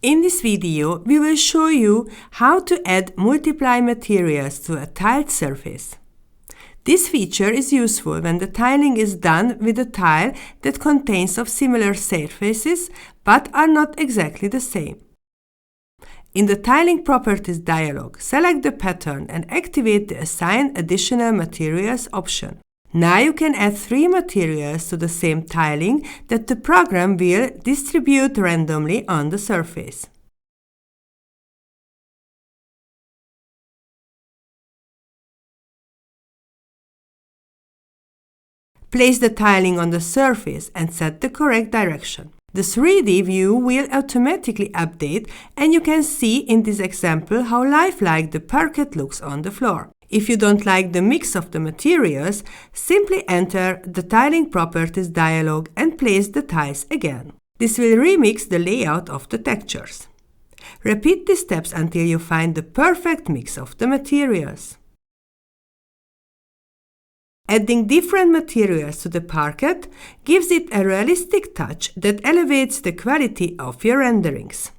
In this video, we will show you how to add multiply materials to a tiled surface. This feature is useful when the tiling is done with a tile that contains of similar surfaces but are not exactly the same. In the Tiling Properties dialog, select the pattern and activate the Assign Additional Materials option. Now you can add 3 materials to the same tiling that the program will distribute randomly on the surface. Place the tiling on the surface and set the correct direction. The 3D view will automatically update, and you can see in this example how lifelike the parquet looks on the floor. If you don't like the mix of the materials, simply enter the Tiling Properties dialog and place the tiles again. This will remix the layout of the textures. Repeat these steps until you find the perfect mix of the materials. Adding different materials to the parquet gives it a realistic touch that elevates the quality of your renderings.